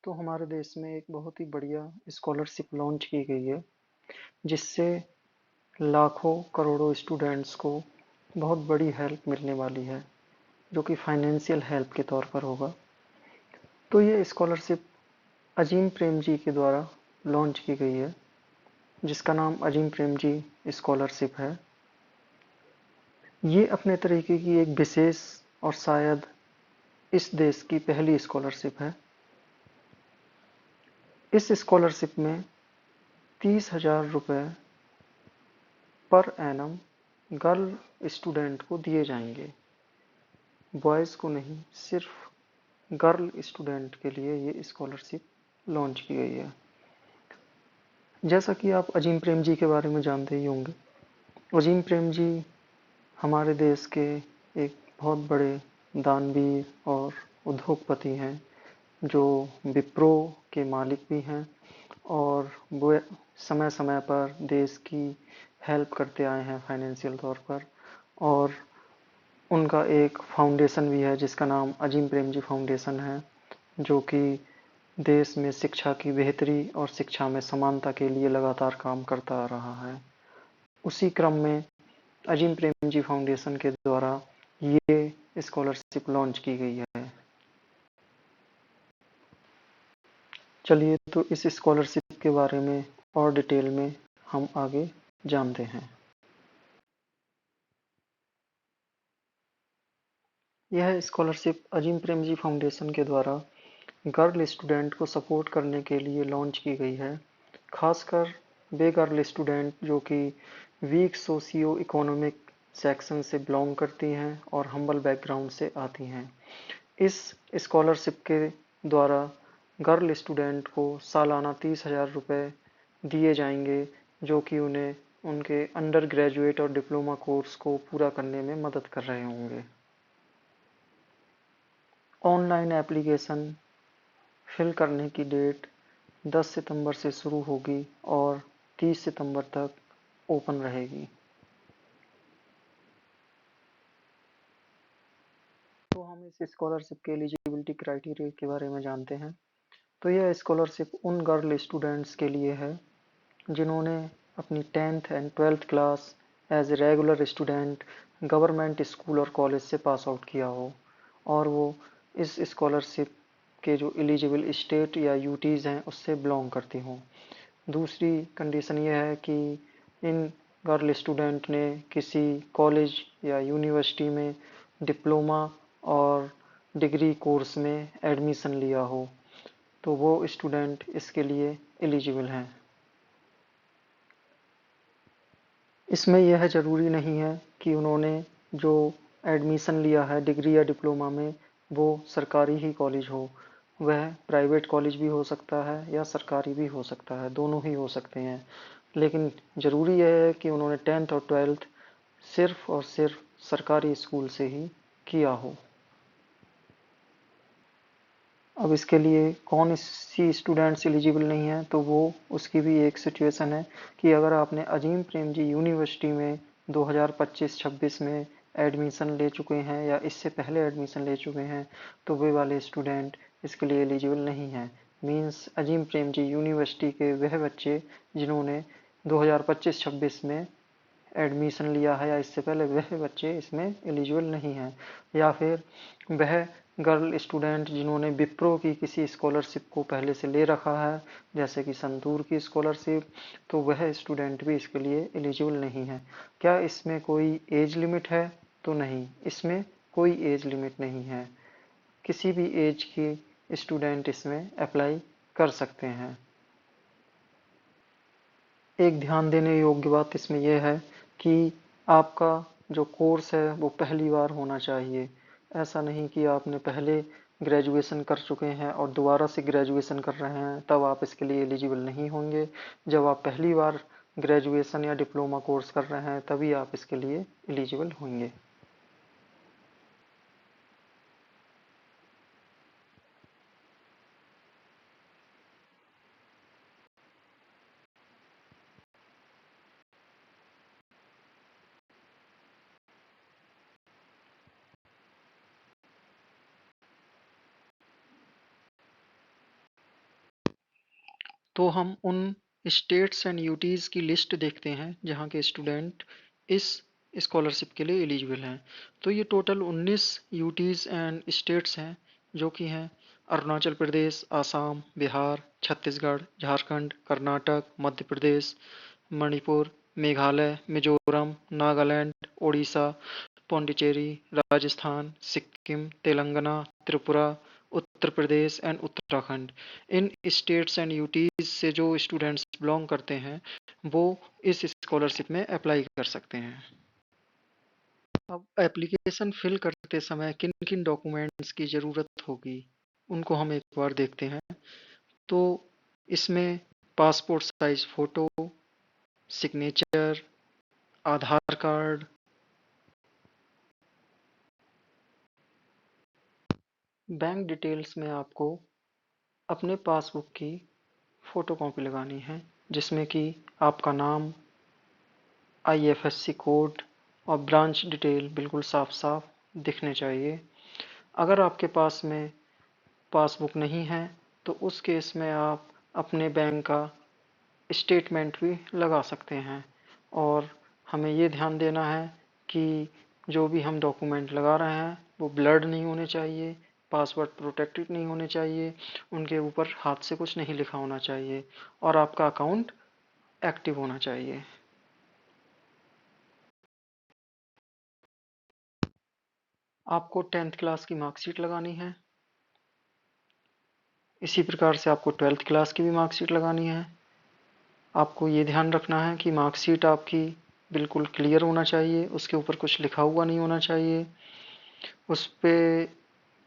तो हमारे देश में एक बहुत ही बढ़िया स्कॉलरशिप लॉन्च की गई है जिससे लाखों करोड़ों स्टूडेंट्स को बहुत बड़ी हेल्प मिलने वाली है जो कि फाइनेंशियल हेल्प के तौर पर होगा। तो ये स्कॉलरशिप अजीम प्रेम जी के द्वारा लॉन्च की गई है जिसका नाम अजीम प्रेम जी स्कॉलरशिप है। ये अपने तरीके की एक विशेष और शायद इस देश की पहली स्कॉलरशिप है। इस स्कॉलरशिप में 30,000 रुपये पर एनम गर्ल स्टूडेंट को दिए जाएंगे। बॉयज़ को नहीं, सिर्फ गर्ल स्टूडेंट के लिए ये स्कॉलरशिप लॉन्च की गई है। जैसा कि आप अजीम प्रेम जी के बारे में जानते ही होंगे, अजीम प्रेम जी हमारे देश के एक बहुत बड़े दानवीर और उद्योगपति हैं जो विप्रो के मालिक भी हैं और वो समय समय पर देश की हेल्प करते आए हैं फाइनेंशियल तौर पर। और उनका एक फाउंडेशन भी है जिसका नाम अजीम प्रेम जी फाउंडेशन है जो कि देश में शिक्षा की बेहतरी और शिक्षा में समानता के लिए लगातार काम करता आ रहा है। उसी क्रम में अजीम प्रेम जी फाउंडेशन के द्वारा ये स्कॉलरशिप लॉन्च की गई है। चलिए तो इस स्कॉलरशिप के बारे में और डिटेल में हम आगे जानते हैं। यह स्कॉलरशिप अजीम प्रेम जी फाउंडेशन के द्वारा गर्ल स्टूडेंट को सपोर्ट करने के लिए लॉन्च की गई है। खासकर वे गर्ल स्टूडेंट जो कि वीक सोशियो इकोनॉमिक सेक्शन से बिलोंग करती हैं और हम्बल बैकग्राउंड से आती हैं। इस स्कॉलरशिप के द्वारा गर्ल स्टूडेंट को सालाना 30,000 रुपये दिए जाएंगे जो कि उन्हें उनके अंडर ग्रेजुएट और डिप्लोमा कोर्स को पूरा करने में मदद कर रहे होंगे। ऑनलाइन एप्लीकेशन फिल करने की डेट 10 सितंबर से शुरू होगी और 30 सितंबर तक ओपन रहेगी। तो हम इस स्कॉलरशिप के एलिजिबिलिटी क्राइटेरिया के बारे में जानते हैं। तो यह स्कॉलरशिप उन गर्ल स्टूडेंट्स के लिए है जिन्होंने अपनी 10th and 12th class as a regular student government school और कॉलेज से पास आउट किया हो और वो इस स्कॉलरशिप के जो एलिजिबल स्टेट या यूटीज़ हैं उससे बिलोंग करती हों। दूसरी कंडीशन यह है कि इन गर्ल स्टूडेंट ने किसी कॉलेज या यूनिवर्सिटी में डिप्लोमा और डिग्री कोर्स में एडमिशन लिया हो तो वो स्टूडेंट इसके लिए एलिजिबल हैं। इसमें यह ज़रूरी नहीं है कि उन्होंने जो एडमिशन लिया है डिग्री या डिप्लोमा में वो सरकारी ही कॉलेज हो, वह प्राइवेट कॉलेज भी हो सकता है या सरकारी भी हो सकता है, दोनों ही हो सकते हैं। लेकिन ज़रूरी यह है कि उन्होंने 10th और 12th सिर्फ और सिर्फ सरकारी स्कूल से ही किया हो। अब इसके लिए कौन सी स्टूडेंट्स एलिजिबल नहीं है तो वो उसकी भी एक सिचुएशन है कि अगर आपने अजीम प्रेम जी यूनिवर्सिटी में 2025-26 में एडमिशन ले चुके हैं या इससे पहले एडमिशन ले चुके हैं तो वे वाले स्टूडेंट इसके लिए एलिजिबल नहीं हैं। मीन्स अजीम प्रेम जी यूनिवर्सिटी के वह बच्चे जिन्होंने 2025-26 में एडमिशन लिया है या इससे पहले वह बच्चे इसमें एलिजिबल नहीं हैं, या फिर वह गर्ल स्टूडेंट जिन्होंने विप्रो की किसी स्कॉलरशिप को पहले से ले रखा है जैसे कि संतूर की स्कॉलरशिप, तो वह स्टूडेंट भी इसके लिए एलिजिबल नहीं है। क्या इसमें कोई एज लिमिट है? तो नहीं, इसमें कोई एज लिमिट नहीं है। किसी भी एज के स्टूडेंट इसमें अप्लाई कर सकते हैं। एक ध्यान देने योग्य बात इसमें यह है कि आपका जो कोर्स है वो पहली बार होना चाहिए। ऐसा नहीं कि आपने पहले ग्रेजुएशन कर चुके हैं और दोबारा से ग्रेजुएशन कर रहे हैं तब आप इसके लिए एलिजिबल नहीं होंगे। जब आप पहली बार ग्रेजुएशन या डिप्लोमा कोर्स कर रहे हैं तभी आप इसके लिए एलिजिबल होंगे। तो हम उन स्टेट्स एंड यूटीज़ की लिस्ट देखते हैं जहाँ के स्टूडेंट इस स्कॉलरशिप के लिए एलिजिबल हैं। तो ये टोटल 19 यूटीज़ एंड स्टेट्स हैं, जो कि हैं अरुणाचल प्रदेश, आसाम, बिहार, छत्तीसगढ़, झारखंड, कर्नाटक, मध्य प्रदेश, मणिपुर, मेघालय, मिजोरम, नागालैंड, ओडिशा, पौंडीचेरी, राजस्थान, सिक्किम, तेलंगाना, त्रिपुरा, उत्तर प्रदेश एंड उत्तराखंड। इन स्टेट्स एंड यूटीज से जो स्टूडेंट्स बिलोंग करते हैं वो इस स्कॉलरशिप में अप्लाई कर सकते हैं। अब एप्लीकेशन फिल करते समय किन किन डॉक्यूमेंट्स की ज़रूरत होगी उनको हम एक बार देखते हैं। तो इसमें पासपोर्ट साइज फ़ोटो, सिग्नेचर, आधार कार्ड, बैंक डिटेल्स में आपको अपने पासबुक की फ़ोटोकॉपी लगानी है, जिसमें कि आपका नाम, आईएफएससी कोड और ब्रांच डिटेल बिल्कुल साफ साफ दिखने चाहिए। अगर आपके पास में पासबुक नहीं है तो उस केस में आप अपने बैंक का स्टेटमेंट भी लगा सकते हैं। और हमें ये ध्यान देना है कि जो भी हम डॉक्यूमेंट लगा रहे हैं वो ब्लर्ड नहीं होने चाहिए, पासवर्ड प्रोटेक्टेड नहीं होने चाहिए, उनके ऊपर हाथ से कुछ नहीं लिखा होना चाहिए और आपका अकाउंट एक्टिव होना चाहिए। आपको 10th क्लास की मार्कशीट लगानी है। इसी प्रकार से आपको 12th क्लास की भी मार्कशीट लगानी है। आपको ये ध्यान रखना है कि मार्कशीट आपकी बिल्कुल क्लियर होना चाहिए, उसके ऊपर कुछ लिखा हुआ नहीं होना चाहिए, उस पे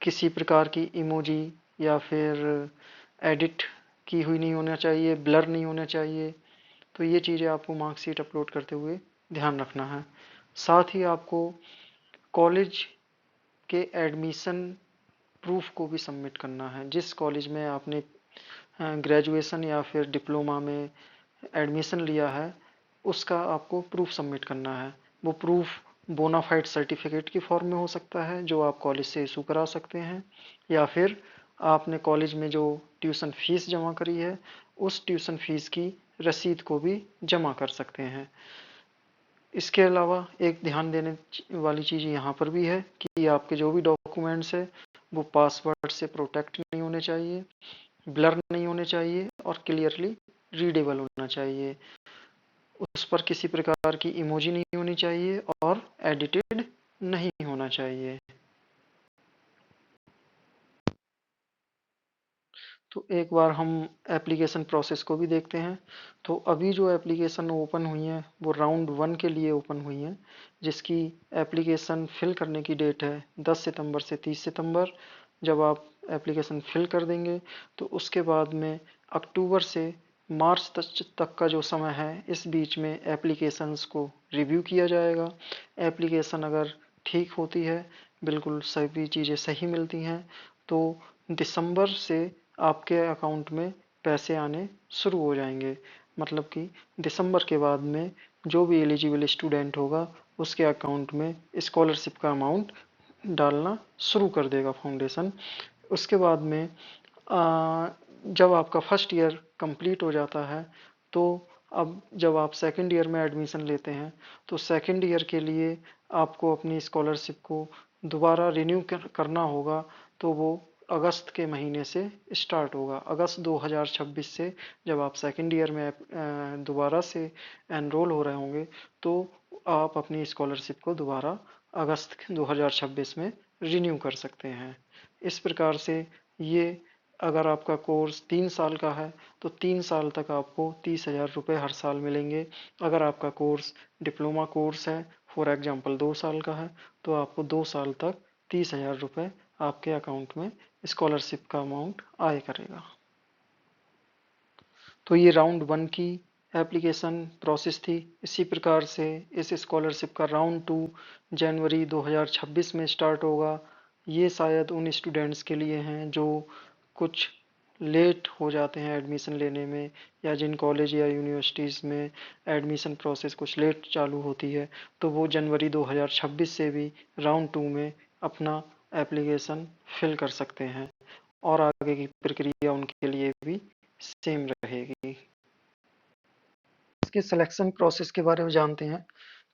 किसी प्रकार की इमोजी या फिर एडिट की हुई नहीं होना चाहिए, ब्लर नहीं होना चाहिए। तो ये चीज़ें आपको मार्कशीट अपलोड करते हुए ध्यान रखना है। साथ ही आपको कॉलेज के एडमिशन प्रूफ को भी सबमिट करना है। जिस कॉलेज में आपने ग्रेजुएशन या फिर डिप्लोमा में एडमिशन लिया है उसका आपको प्रूफ सबमिट करना है। वो प्रूफ बोनाफाइड सर्टिफिकेट की फॉर्म में हो सकता है जो आप कॉलेज से इशू करा सकते हैं, या फिर आपने कॉलेज में जो ट्यूशन फीस जमा करी है उस ट्यूशन फीस की रसीद को भी जमा कर सकते हैं। इसके अलावा एक ध्यान देने वाली चीज़ यहाँ पर भी है कि आपके जो भी डॉक्यूमेंट्स है वो पासवर्ड से प्रोटेक्ट नहीं होने चाहिए, ब्लर नहीं होने चाहिए और क्लियरली रीडेबल होना चाहिए। उस पर किसी प्रकार की इमोजी नहीं होनी चाहिए और एडिटेड नहीं होना चाहिए। तो एक बार हम एप्लीकेशन प्रोसेस को भी देखते हैं। तो अभी जो एप्लीकेशन ओपन हुई है वो राउंड 1 के लिए ओपन हुई है, जिसकी एप्लीकेशन फिल करने की डेट है 10 सितंबर से 30 सितंबर। जब आप एप्लीकेशन फिल कर देंगे तो उसके बाद में अक्टूबर से मार्च तक का जो समय है इस बीच में एप्लीकेशंस को रिव्यू किया जाएगा। एप्लीकेशन अगर ठीक होती है, बिल्कुल सभी चीज़ें सही मिलती हैं, तो दिसंबर से आपके अकाउंट में पैसे आने शुरू हो जाएंगे। मतलब कि दिसंबर के बाद में जो भी एलिजिबल स्टूडेंट होगा उसके अकाउंट में स्कॉलरशिप का अमाउंट डालना शुरू कर देगा फाउंडेशन। उसके बाद में जब आपका फर्स्ट ईयर कंप्लीट हो जाता है तो अब जब आप सेकंड ईयर में एडमिशन लेते हैं तो सेकंड ईयर के लिए आपको अपनी स्कॉलरशिप को दोबारा रिन्यू करना होगा। तो वो अगस्त के महीने से स्टार्ट होगा। अगस्त 2026 से जब आप सेकंड ईयर में दोबारा से एनरोल हो रहे होंगे तो आप अपनी स्कॉलरशिप को दोबारा अगस्त 2026 में रिन्यू कर सकते हैं। इस प्रकार से ये अगर आपका कोर्स 3 साल का है तो 3 साल तक आपको 30,000 रुपये हर साल मिलेंगे। अगर आपका कोर्स डिप्लोमा कोर्स है, फॉर एग्जांपल 2 साल का है, तो आपको 2 साल तक 30,000 रुपये आपके अकाउंट में स्कॉलरशिप का अमाउंट आया करेगा। तो ये राउंड 1 की एप्लीकेशन प्रोसेस थी। इसी प्रकार से इस स्कॉलरशिप का राउंड 2 जनवरी 2026 में स्टार्ट होगा। ये शायद उन स्टूडेंट्स के लिए हैं जो कुछ लेट हो जाते हैं एडमिशन लेने में, या जिन कॉलेज या यूनिवर्सिटीज़ में एडमिशन प्रोसेस कुछ लेट चालू होती है, तो वो जनवरी 2026 से भी राउंड 2 में अपना एप्लीकेशन फिल कर सकते हैं और आगे की प्रक्रिया उनके लिए भी सेम रहेगी। इसके सिलेक्शन प्रोसेस के बारे में जानते हैं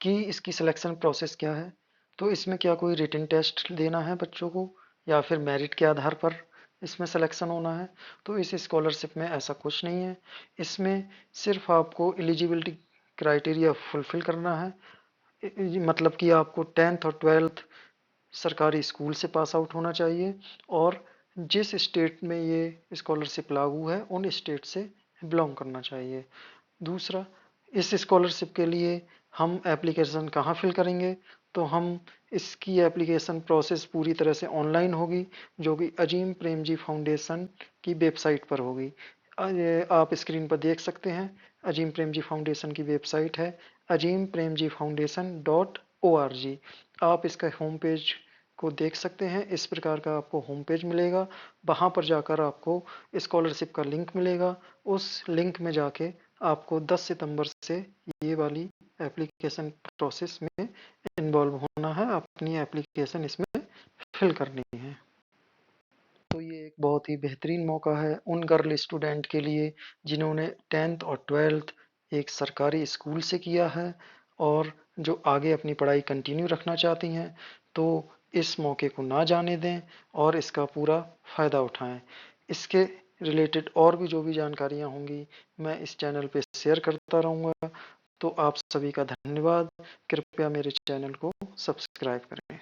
कि इसकी सिलेक्शन प्रोसेस क्या है। तो इसमें क्या कोई रिटन टेस्ट देना है बच्चों को या फिर मेरिट के आधार पर इसमें सिलेक्शन होना है? तो इस स्कॉलरशिप में ऐसा कुछ नहीं है। इसमें सिर्फ आपको एलिजिबिलिटी क्राइटेरिया फुलफिल करना है, मतलब कि आपको 10th और 12th सरकारी स्कूल से पास आउट होना चाहिए और जिस स्टेट में ये स्कॉलरशिप लागू है उन स्टेट से बिलोंग करना चाहिए। दूसरा, इस स्कॉलरशिप के लिए हम एप्लीकेशन कहाँ फिल करेंगे? तो हम इसकी एप्लीकेशन प्रोसेस पूरी तरह से ऑनलाइन होगी, जो कि अजीम प्रेमजी फाउंडेशन की वेबसाइट पर होगी। ये आप स्क्रीन पर देख सकते हैं, अजीम प्रेमजी फाउंडेशन की वेबसाइट है अजीम प्रेमजी फाउंडेशन .org। आप इसका होम पेज को देख सकते हैं। इस प्रकार का आपको होम पेज मिलेगा, वहाँ पर जाकर आपको स्कॉलरशिप का लिंक मिलेगा। उस लिंक में जाके आपको 10 सितंबर से ये वाली एप्लीकेशन प्रोसेस में इन्वॉल्व होना है, अपनी एप्लीकेशन इसमें फिल करनी है। तो ये एक बहुत ही बेहतरीन मौका है उन गर्ल स्टूडेंट के लिए जिन्होंने 10th और 12th एक सरकारी स्कूल से किया है और जो आगे अपनी पढ़ाई कंटिन्यू रखना चाहती हैं। तो इस मौके को ना जाने दें और इसका पूरा फ़ायदा उठाएं। इसके रिलेटेड और भी जो भी जानकारियाँ होंगी मैं इस चैनल पे शेयर करता रहूँगा। तो आप सभी का धन्यवाद। कृपया मेरे चैनल को सब्सक्राइब करें।